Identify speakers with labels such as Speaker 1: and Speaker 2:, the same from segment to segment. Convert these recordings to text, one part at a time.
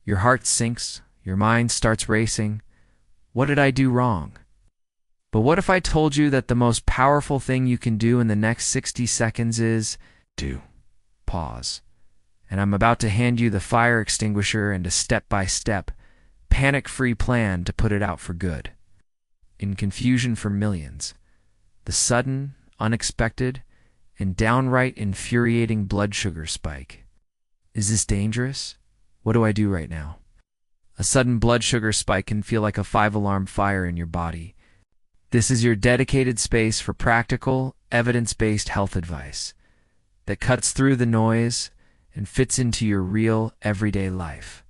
Speaker 1: Your heart sinks, your mind starts racing. What did I do wrong? But what if I told you that the most powerful thing you can do in the next 60 seconds is pause. And I'm about to hand you the fire extinguisher and a step-by-step, panic-free plan to put it out for good. In confusion for millions, the sudden, unexpected, and downright infuriating blood sugar spike. Is this dangerous? What do I do right now? A sudden blood sugar spike can feel like a 5-alarm fire in your body. This is your dedicated space for practical, evidence-based health advice that cuts through the noise and fits into your real, everyday life.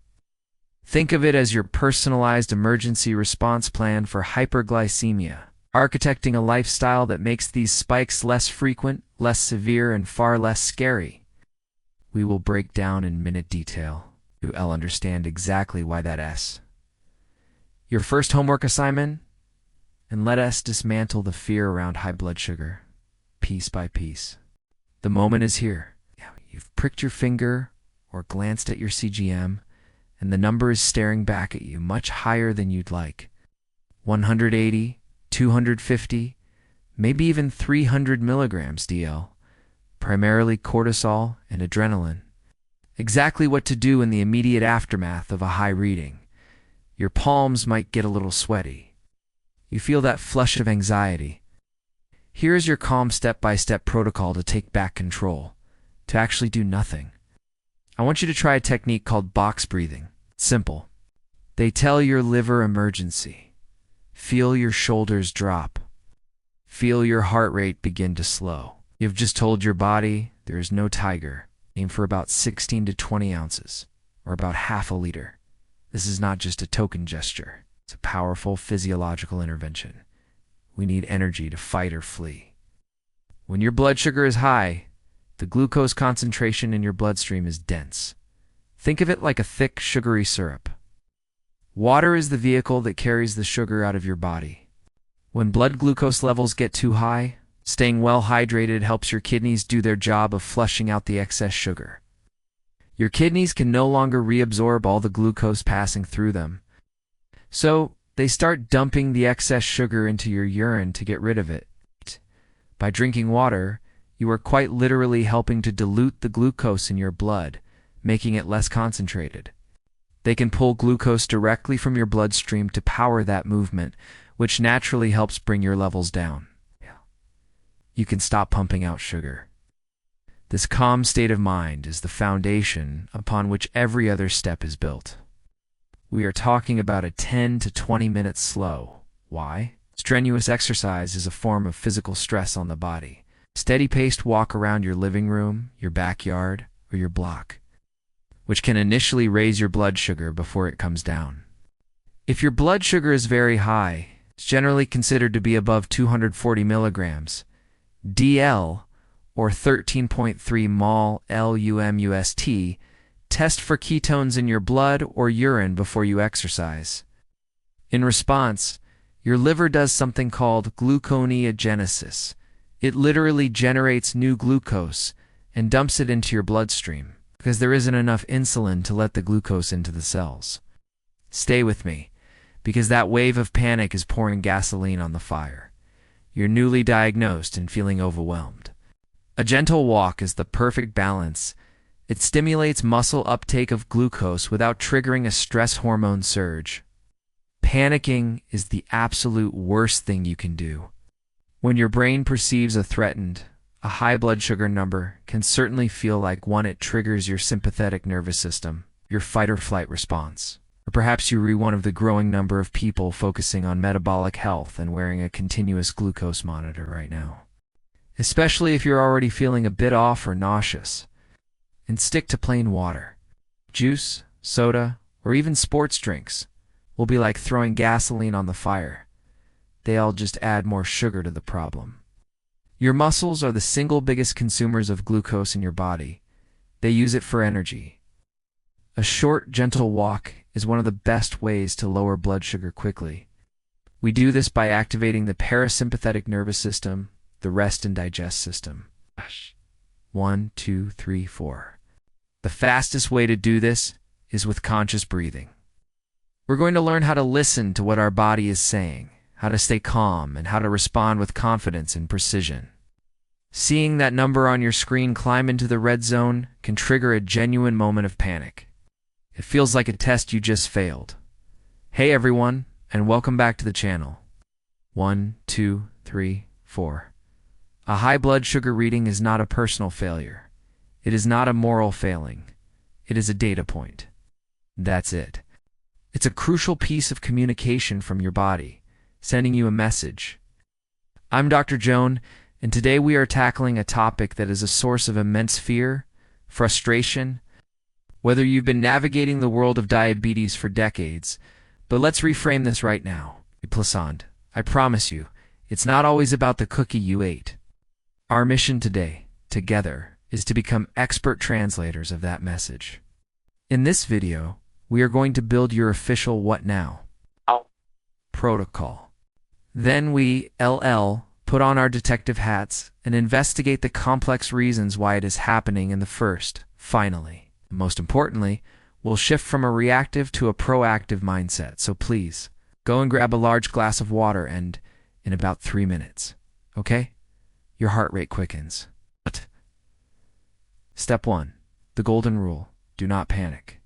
Speaker 1: Think of it as your personalized emergency response plan for hyperglycemia, architecting a lifestyle that makes these spikes less frequent, less severe, and far less scary. We will break down in minute detail. You'll understand exactly why that is. Your first homework assignment? And let us dismantle the fear around high blood sugar, piece by piece. The moment is here. You've pricked your finger or glanced at your CGM, and the number is staring back at you much higher than you'd like. 180, 250, maybe even 300 milligrams DL, primarily cortisol and adrenaline. Exactly what to do in the immediate aftermath of a high reading. Your palms might get a little sweaty. You feel that flush of anxiety. Here is your calm step-by-step protocol to take back control, to actually do nothing. I want you to try a technique called box breathing. Simple. They tell your liver emergency. Feel your shoulders drop. Feel your heart rate begin to slow. You've just told your body there is no tiger. Aim for about 16 to 20 ounces, or about half a liter. This is not just a token gesture. It's a powerful physiological intervention. We need energy to fight or flee. When your blood sugar is high, the glucose concentration in your bloodstream is dense. Think of it like a thick, sugary syrup. Water is the vehicle that carries the sugar out of your body. When blood glucose levels get too high, staying well hydrated helps your kidneys do their job of flushing out the excess sugar. Your kidneys can no longer reabsorb all the glucose passing through them, so they start dumping the excess sugar into your urine to get rid of it. By drinking water, you are quite literally helping to dilute the glucose in your blood, making it less concentrated. They can pull glucose directly from your bloodstream to power that movement, which naturally helps bring your levels down. You can stop pumping out sugar. This calm state of mind is the foundation upon which every other step is built. We are talking about a 10 to 20 minutes slow. Why? Strenuous exercise is a form of physical stress on the body. Steady-paced walk around your living room, your backyard, or your block, which can initially raise your blood sugar before it comes down. If your blood sugar is very high, it's generally considered to be above 240 milligrams, DL, or 13.3 mol LUMUST, test for ketones in your blood or urine before you exercise. In response, your liver does something called gluconeogenesis. It literally generates new glucose and dumps it into your bloodstream because there isn't enough insulin to let the glucose into the cells. Stay with me, because that wave of panic is pouring gasoline on the fire. You're newly diagnosed and feeling overwhelmed. A gentle walk is the perfect balance. It stimulates muscle uptake of glucose without triggering a stress hormone surge. Panicking is the absolute worst thing you can do. When your brain perceives a high blood sugar number can certainly feel like one. It triggers your sympathetic nervous system, your fight or flight response. Or perhaps you are one of the growing number of people focusing on metabolic health and wearing a continuous glucose monitor right now. Especially if you're already feeling a bit off or nauseous. And stick to plain water. Juice, soda, or even sports drinks will be like throwing gasoline on the fire. They all just add more sugar to the problem. Your muscles are the single biggest consumers of glucose in your body. They use it for energy. A short, gentle walk is one of the best ways to lower blood sugar quickly. We do this by activating the parasympathetic nervous system, the rest and digest system. 1, 2, 3, 4. The fastest way to do this is with conscious breathing. We're going to learn how to listen to what our body is saying, how to stay calm, and how to respond with confidence and precision. Seeing that number on your screen climb into the red zone can trigger a genuine moment of panic. It feels like a test you just failed. Hey everyone, and welcome back to the channel. 1, 2, 3, 4. A high blood sugar reading is not a personal failure. It is not a moral failing. It is a data point. That's it. It's a crucial piece of communication from your body, sending you a message. I'm Dr. Joan, and today we are tackling a topic that is a source of immense fear, frustration. Whether you've been navigating the world of diabetes for decades, but let's reframe this right now. Plaisant, I promise you, it's not always about the cookie you ate. Our mission today, together, is to become expert translators of that message. In this video, we are going to build your official What Now protocol. Then we, put on our detective hats and investigate the complex reasons why it is happening in the first, finally. Most importantly, we'll shift from a reactive to a proactive mindset. So please, go and grab a large glass of water and, in about 3 minutes, okay? Your heart rate quickens. Step 1. The golden rule. Do not panic.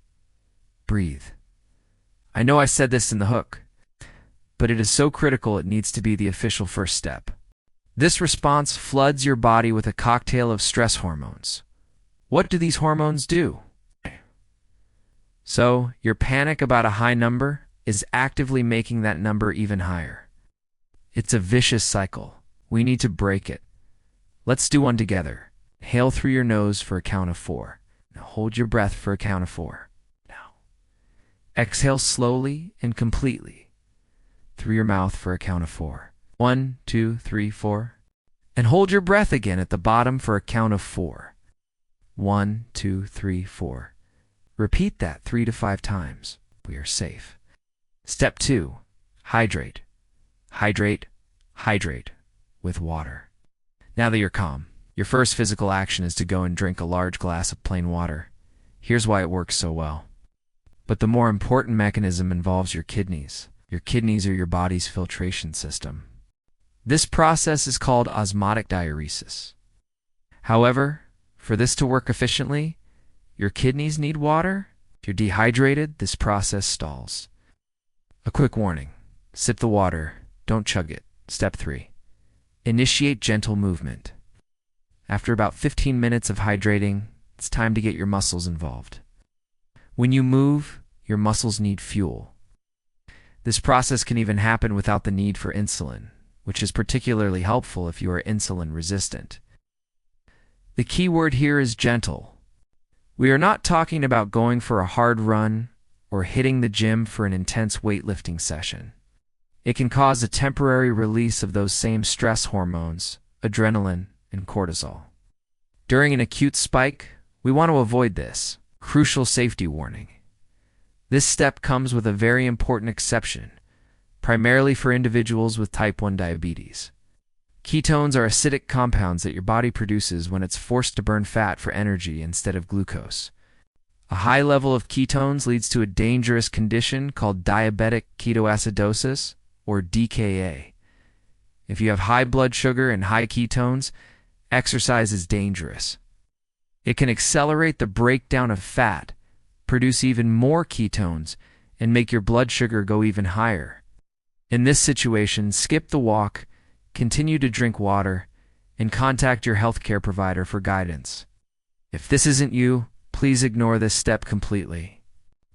Speaker 1: Breathe. I know I said this in the hook, but it is so critical it needs to be the official first step. This response floods your body with a cocktail of stress hormones. What do these hormones do? So, your panic about a high number is actively making that number even higher. It's a vicious cycle. We need to break it. Let's do one together. Inhale through your nose for a count of 4. Now hold your breath for a count of 4. Exhale slowly and completely through your mouth for a count of 4. 1, 2, 3, 4. And hold your breath again at the bottom for a count of 4. 1, 2, 3, 4. Repeat that 3 to 5 times. We are safe. Step 2. Hydrate. Hydrate. Hydrate with water. Now that you're calm, your first physical action is to go and drink a large glass of plain water. Here's why it works so well. But the more important mechanism involves your kidneys. Your kidneys are your body's filtration system. This process is called osmotic diuresis. However, for this to work efficiently, your kidneys need water. If you're dehydrated, this process stalls. A quick warning. Sip the water. Don't chug it. Step 3. Initiate gentle movement. After about 15 minutes of hydrating, it's time to get your muscles involved. When you move, your muscles need fuel. This process can even happen without the need for insulin, which is particularly helpful if you are insulin resistant. The key word here is gentle. We are not talking about going for a hard run or hitting the gym for an intense weightlifting session. It can cause a temporary release of those same stress hormones, adrenaline, and cortisol. During an acute spike, we want to avoid this. Crucial safety warning. This step comes with a very important exception, primarily for individuals with type 1 diabetes. Ketones are acidic compounds that your body produces when it's forced to burn fat for energy instead of glucose. A high level of ketones leads to a dangerous condition called diabetic ketoacidosis, or DKA. If you have high blood sugar and high ketones, exercise is dangerous. It can accelerate the breakdown of fat, produce even more ketones, and make your blood sugar go even higher. In this situation, skip the walk, continue to drink water, and contact your healthcare provider for guidance. If this isn't you, please ignore this step completely.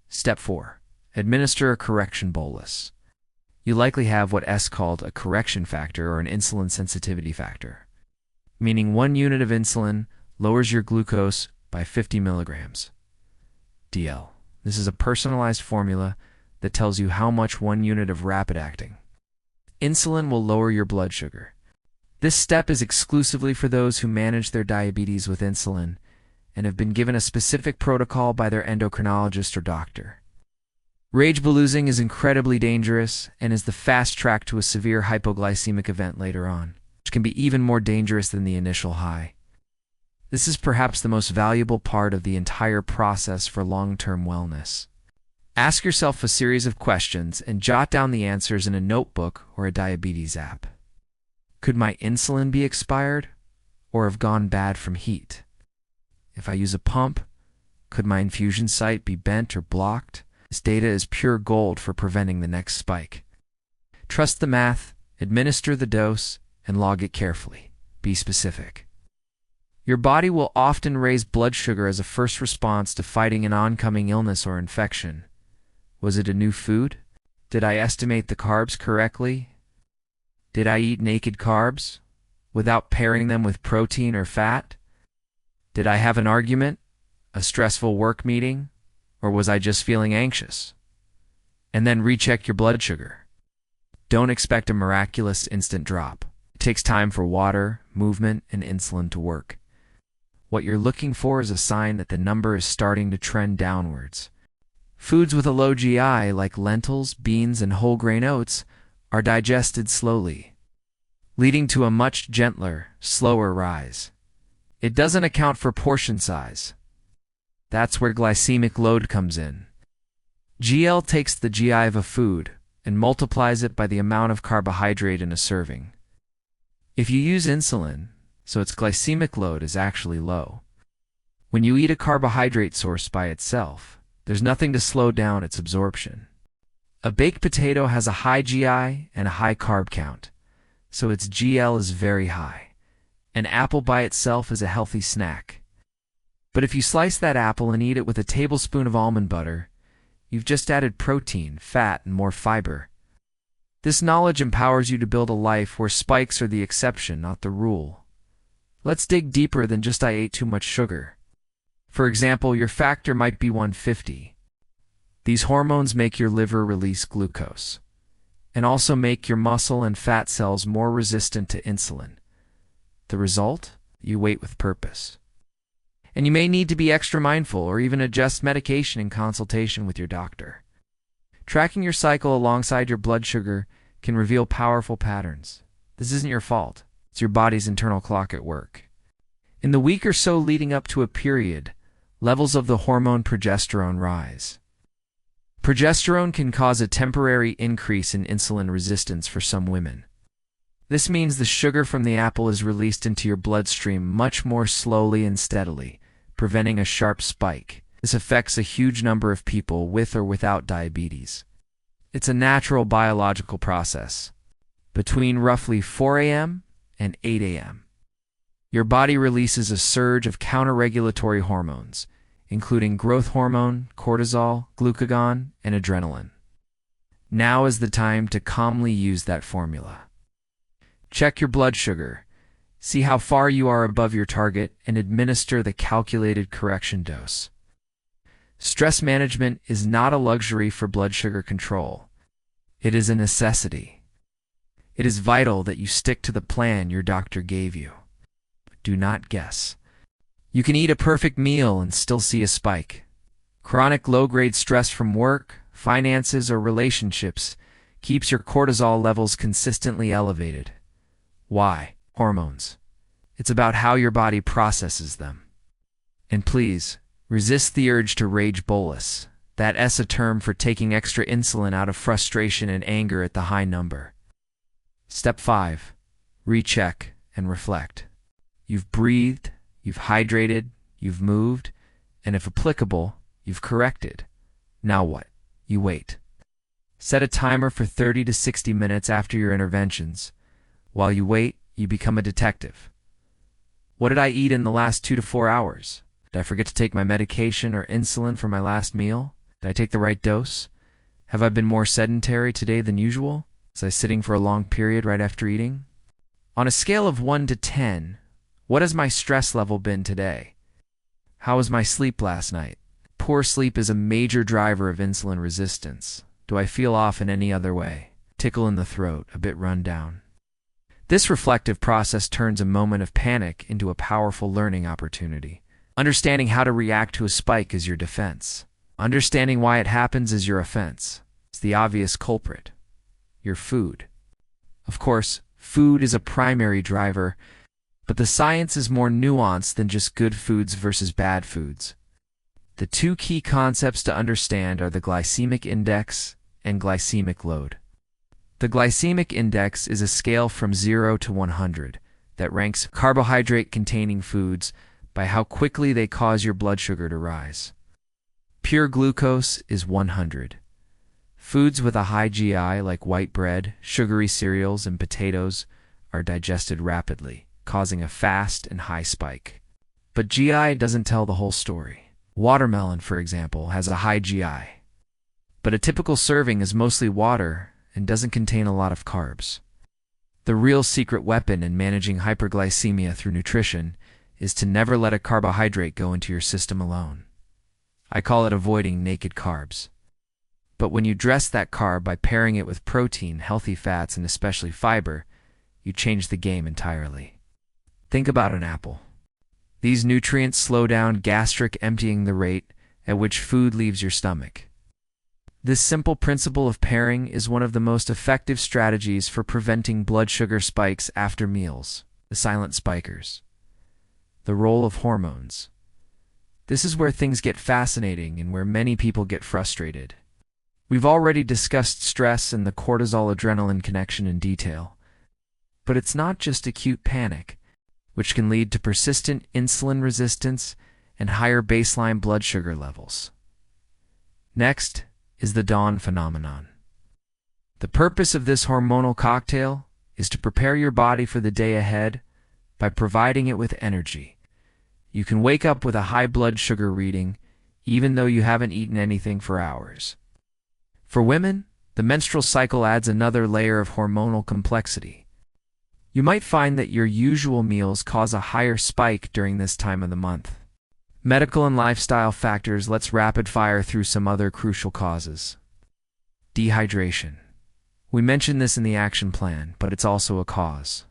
Speaker 1: Step 4. Administer a correction bolus. You likely have what is called a correction factor or an insulin sensitivity factor, meaning 1 unit of insulin lowers your glucose by 50 milligrams. DL. This is a personalized formula that tells you how much 1 unit of rapid-acting insulin will lower your blood sugar. This step is exclusively for those who manage their diabetes with insulin and have been given a specific protocol by their endocrinologist or doctor. Rage baloozing is incredibly dangerous and is the fast track to a severe hypoglycemic event later on, which can be even more dangerous than the initial high. This is perhaps the most valuable part of the entire process for long-term wellness. Ask yourself a series of questions and jot down the answers in a notebook or a diabetes app. Could my insulin be expired or have gone bad from heat? If I use a pump, could my infusion site be bent or blocked? This data is pure gold for preventing the next spike. Trust the math, administer the dose, and log it carefully. Be specific. Your body will often raise blood sugar as a first response to fighting an oncoming illness or infection. Was it a new food? Did I estimate the carbs correctly? Did I eat naked carbs without pairing them with protein or fat? Did I have an argument, a stressful work meeting, or was I just feeling anxious? And then recheck your blood sugar. Don't expect a miraculous instant drop. It takes time for water, movement, and insulin to work. What you're looking for is a sign that the number is starting to trend downwards. Foods with a low GI, like lentils, beans, and whole grain oats, are digested slowly, leading to a much gentler, slower rise. It doesn't account for portion size. That's where glycemic load comes in. GL takes the GI of a food and multiplies it by the amount of carbohydrate in a serving. If you use insulin, so its glycemic load is actually low. When you eat a carbohydrate source by itself, there's nothing to slow down its absorption. A baked potato has a high GI and a high carb count, so its GL is very high. An apple by itself is a healthy snack. But if you slice that apple and eat it with a tablespoon of almond butter, you've just added protein, fat, and more fiber. This knowledge empowers you to build a life where spikes are the exception, not the rule. Let's dig deeper than just I ate too much sugar. For example, your factor might be 150. These hormones make your liver release glucose, and also make your muscle and fat cells more resistant to insulin. The result? You wait with purpose. And you may need to be extra mindful or even adjust medication in consultation with your doctor. Tracking your cycle alongside your blood sugar can reveal powerful patterns. This isn't your fault. It's your body's internal clock at work. In the week or so leading up to a period, levels of the hormone progesterone rise. Progesterone can cause a temporary increase in insulin resistance for some women. This means the sugar from the apple is released into your bloodstream much more slowly and steadily, preventing a sharp spike. This affects a huge number of people with or without diabetes. It's a natural biological process. Between roughly 4 a.m. and 8 a.m., your body releases a surge of counter-regulatory hormones, including growth hormone, cortisol, glucagon, and adrenaline. Now is the time to calmly use that formula. Check your blood sugar, see how far you are above your target, and administer the calculated correction dose. Stress management is not a luxury for blood sugar control. It is a necessity. It is vital that you stick to the plan your doctor gave you. Do not guess. You can eat a perfect meal and still see a spike. Chronic low-grade stress from work, finances, or relationships keeps your cortisol levels consistently elevated. Why? Hormones. It's about how your body processes them. And please, resist the urge to rage bolus. That's a term for taking extra insulin out of frustration and anger at the high number. Step 5. Recheck and reflect. You've breathed, you've hydrated, you've moved, and if applicable, you've corrected. Now what? You wait. Set a timer for 30 to 60 minutes after your interventions. While you wait, you become a detective. What did I eat in the last 2 to 4 hours? Did I forget to take my medication or insulin for my last meal? Did I take the right dose? Have I been more sedentary today than usual? Was I sitting for a long period right after eating? On a scale of 1 to 10, what has my stress level been today? How was my sleep last night? Poor sleep is a major driver of insulin resistance. Do I feel off in any other way? Tickle in the throat, a bit run down. This reflective process turns a moment of panic into a powerful learning opportunity. Understanding how to react to a spike is your defense. Understanding why it happens is your offense. It's the obvious culprit. Your food. Of course, food is a primary driver, But the science is more nuanced than just good foods versus bad foods. The two key concepts to understand are the glycemic index and glycemic load. The glycemic index is a scale from 0 to 100 that ranks carbohydrate-containing foods by how quickly they cause your blood sugar to rise. Pure glucose is 100. Foods with a high GI like white bread, sugary cereals, and potatoes are digested rapidly, causing a fast and high spike. But GI doesn't tell the whole story. Watermelon, for example, has a high GI. But a typical serving is mostly water and doesn't contain a lot of carbs. The real secret weapon in managing hyperglycemia through nutrition is to never let a carbohydrate go into your system alone. I call it avoiding naked carbs. But when you dress that carb by pairing it with protein, healthy fats, and especially fiber, you change the game entirely. Think about an apple. These nutrients slow down gastric emptying, the rate at which food leaves your stomach. This simple principle of pairing is one of the most effective strategies for preventing blood sugar spikes after meals, the silent spikers. The role of hormones. This is where things get fascinating and where many people get frustrated. We've already discussed stress and the cortisol-adrenaline connection in detail. But it's not just acute panic, which can lead to persistent insulin resistance and higher baseline blood sugar levels. Next is the dawn phenomenon. The purpose of this hormonal cocktail is to prepare your body for the day ahead by providing it with energy. You can wake up with a high blood sugar reading even though you haven't eaten anything for hours. For women, the menstrual cycle adds another layer of hormonal complexity. You might find that your usual meals cause a higher spike during this time of the month. Medical and lifestyle factors. Let's rapid fire through some other crucial causes. Dehydration. We mentioned this in the action plan, but it's also a cause.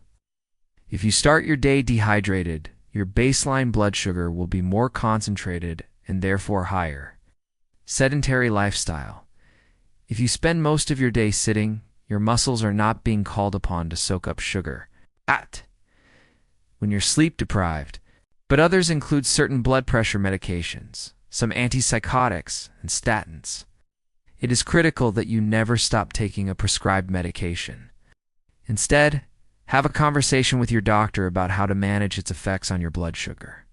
Speaker 1: If you start your day dehydrated, your baseline blood sugar will be more concentrated and therefore higher. Sedentary lifestyle. If you spend most of your day sitting, your muscles are not being called upon to soak up sugar. When you're sleep deprived, but others include certain blood pressure medications, some antipsychotics, and statins. It is critical that you never stop taking a prescribed medication. Instead, have a conversation with your doctor about how to manage its effects on your blood sugar.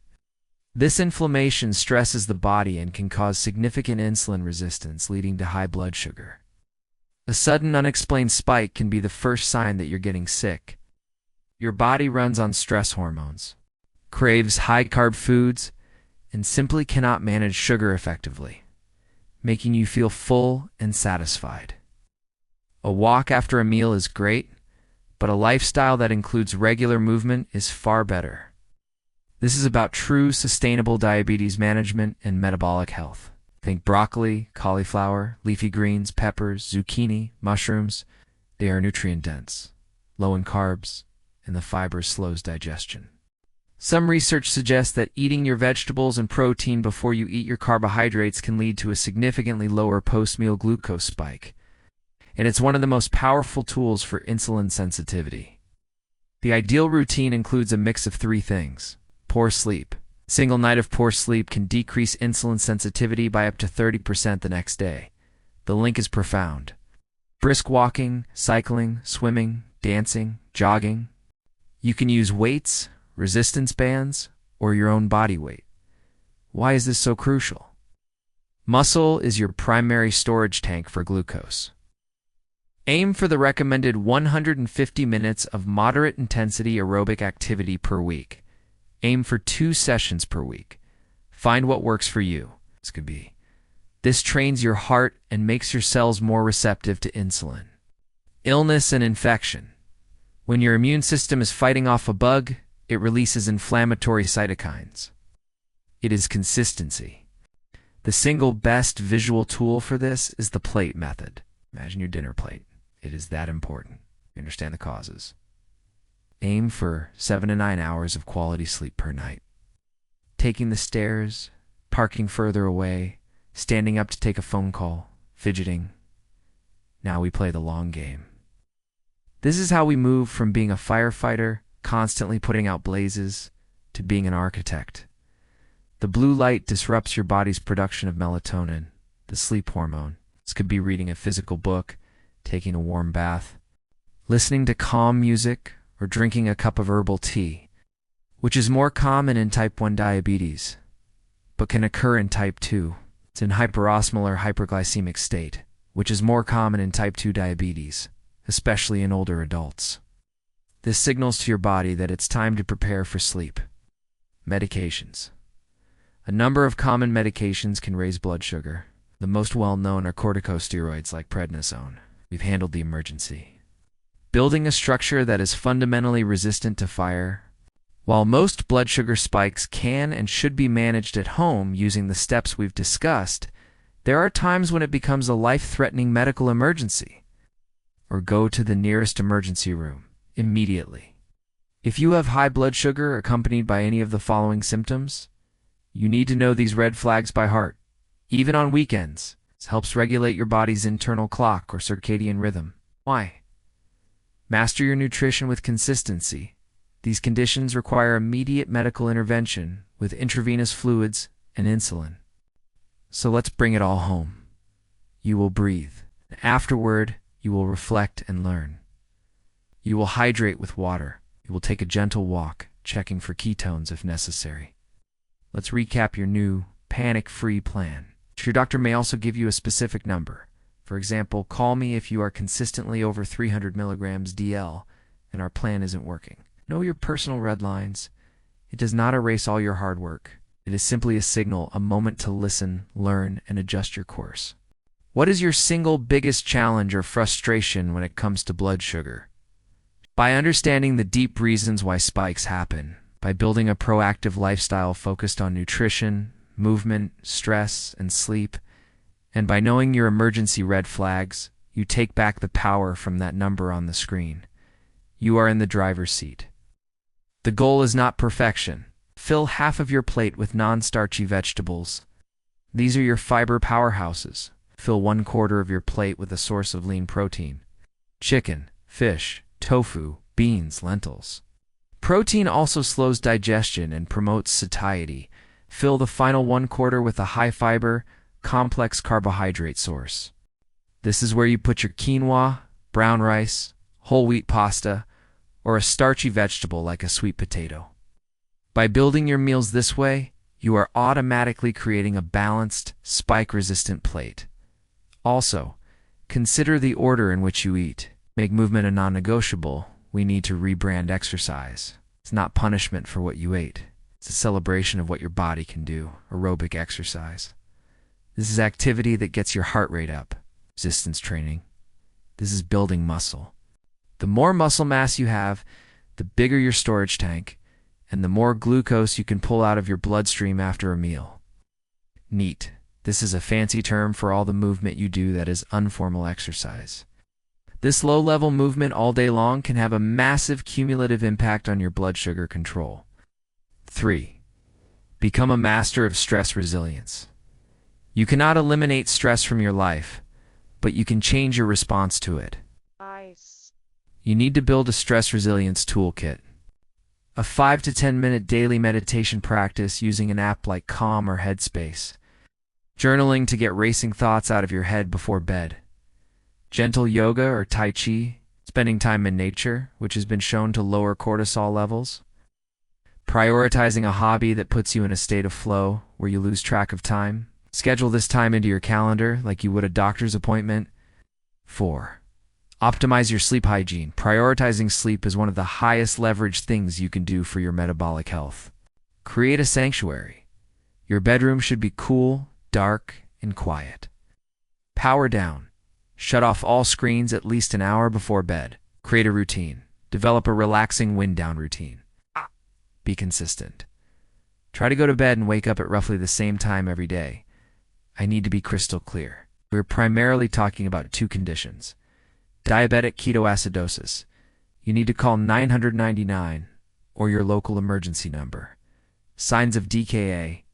Speaker 1: This inflammation stresses the body and can cause significant insulin resistance, leading to high blood sugar. A sudden unexplained spike can be the first sign that you're getting sick. Your body runs on stress hormones, craves high-carb foods, and simply cannot manage sugar effectively, making you feel full and satisfied. A walk after a meal is great, but a lifestyle that includes regular movement is far better. This is about true sustainable diabetes management and metabolic health. Think broccoli, cauliflower, leafy greens, peppers, zucchini, mushrooms. They are nutrient-dense, low in carbs, and the fiber slows digestion. Some research suggests that eating your vegetables and protein before you eat your carbohydrates can lead to a significantly lower post-meal glucose spike, and it's one of the most powerful tools for insulin sensitivity. The ideal routine includes a mix of three things. Poor sleep. A single night of poor sleep can decrease insulin sensitivity by up to 30% the next day. The link is profound. Brisk walking, cycling, swimming, dancing, jogging. You can use weights, resistance bands, or your own body weight. Why is this so crucial? Muscle is your primary storage tank for glucose. Aim for the recommended 150 minutes of moderate intensity aerobic activity per week. Aim for 2 sessions per week. Find what works for you. This trains your heart and makes your cells more receptive to insulin. Illness and infection. When your immune system is fighting off a bug, it releases inflammatory cytokines. It is consistency. The single best visual tool for this is the plate method. Imagine your dinner plate. It is that important. You understand the causes. Aim for 7 to 9 hours of quality sleep per night. Taking the stairs, parking further away, standing up to take a phone call, fidgeting. Now we play the long game. This is how we move from being a firefighter constantly putting out blazes, to being an architect. The blue light disrupts your body's production of melatonin, the sleep hormone. This could be reading a physical book, taking a warm bath, listening to calm music, or drinking a cup of herbal tea, which is more common in type 1 diabetes, but can occur in type 2. It's in hyperosmolar hyperglycemic state, which is more common in type 2 diabetes, especially in older adults. This signals to your body that it's time to prepare for sleep. Medications. A number of common medications can raise blood sugar. The most well-known are corticosteroids like prednisone. We've handled the emergency. Building a structure that is fundamentally resistant to fire. While most blood sugar spikes can and should be managed at home using the steps we've discussed, there are times when it becomes a life-threatening medical emergency. Or go to the nearest emergency room immediately. If you have high blood sugar accompanied by any of the following symptoms, you need to know these red flags by heart. Even on weekends, this helps regulate your body's internal clock or circadian rhythm. Why? Master your nutrition with consistency. These conditions require immediate medical intervention with intravenous fluids and insulin. So let's bring it all home. You will breathe. Afterward, you will reflect and learn. You will hydrate with water. You will take a gentle walk, checking for ketones if necessary. Let's recap your new, panic-free plan. Your doctor may also give you a specific number. For example, call me if you are consistently over 300 milligrams DL and our plan isn't working. Know your personal red lines. It does not erase all your hard work. It is simply a signal, a moment to listen, learn, and adjust your course. What is your single biggest challenge or frustration when it comes to blood sugar? By understanding the deep reasons why spikes happen, by building a proactive lifestyle focused on nutrition, movement, stress, and sleep, and by knowing your emergency red flags, you take back the power from that number on the screen. You are in the driver's seat. The goal is not perfection. Fill half of your plate with non-starchy vegetables. These are your fiber powerhouses. Fill 1/4 of your plate with a source of lean protein. Chicken, fish, tofu, beans, lentils. Protein also slows digestion and promotes satiety. Fill the final 1/4 with a high-fiber, complex carbohydrate source. This is where you put your quinoa, brown rice, whole wheat pasta, or a starchy vegetable like a sweet potato. By building your meals this way, you are automatically creating a balanced, spike-resistant plate. Also, consider the order in which you eat. Make movement a non-negotiable. We need to rebrand exercise. It's not punishment for what you ate. It's a celebration of what your body can do. Aerobic exercise. This is activity that gets your heart rate up. Resistance training. This is building muscle. The more muscle mass you have, the bigger your storage tank, and the more glucose you can pull out of your bloodstream after a meal. NEAT. This is a fancy term for all the movement you do that is informal exercise. This low-level movement all day long can have a massive cumulative impact on your blood sugar control. 3. Become a master of stress resilience. You cannot eliminate stress from your life, but you can change your response to it.
Speaker 2: Nice.
Speaker 1: You need to build a stress resilience toolkit. A 5 to 10 minute daily meditation practice using an app like Calm or Headspace. Journaling to get racing thoughts out of your head before bed. Gentle yoga or Tai Chi, spending time in nature, which has been shown to lower cortisol levels. Prioritizing a hobby that puts you in a state of flow where you lose track of time. Schedule this time into your calendar like you would a doctor's appointment. 4. Optimize your sleep hygiene. Prioritizing sleep is one of the highest leverage things you can do for your metabolic health. Create a sanctuary. Your bedroom should be cool, dark, and quiet. Power down. Shut off all screens at least an hour before bed. Create a routine. Develop a relaxing wind-down routine. Be consistent. Try to go to bed and wake up at roughly the same time every day. I need to be crystal clear. We're primarily talking about 2 conditions. Diabetic ketoacidosis. You need to call 999 or your local emergency number. Signs of DKA,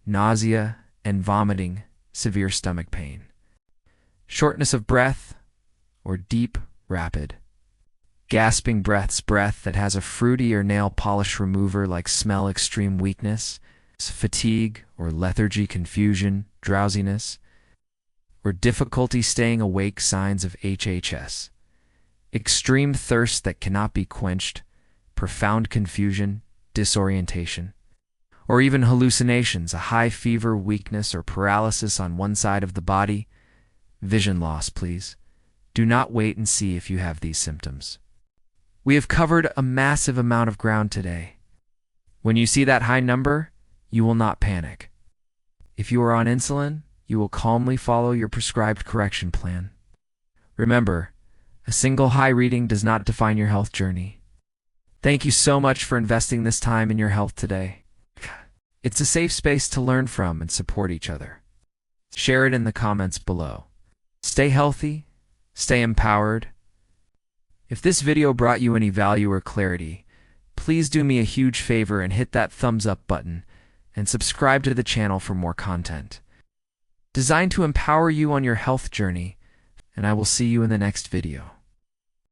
Speaker 1: nausea and vomiting, severe stomach pain. Shortness of breath or deep, rapid. gasping breath that has a fruity or nail polish remover like smell, extreme weakness, fatigue or lethargy, confusion, drowsiness, or difficulty staying awake, signs of HHS, extreme thirst that cannot be quenched, profound confusion, disorientation, or even hallucinations, a high fever, weakness, or paralysis on one side of the body, vision loss, please. Do not wait and see if you have these symptoms. We have covered a massive amount of ground today. When you see that high number, you will not panic. If you are on insulin, you will calmly follow your prescribed correction plan. Remember, a single high reading does not define your health journey. Thank you so much for investing this time in your health today. It's a safe space to learn from and support each other. Share it in the comments below. Stay healthy, stay empowered. If this video brought you any value or clarity, please do me a huge favor and hit that thumbs up button and subscribe to the channel for more content designed to empower you on your health journey, and I will see you in the next video.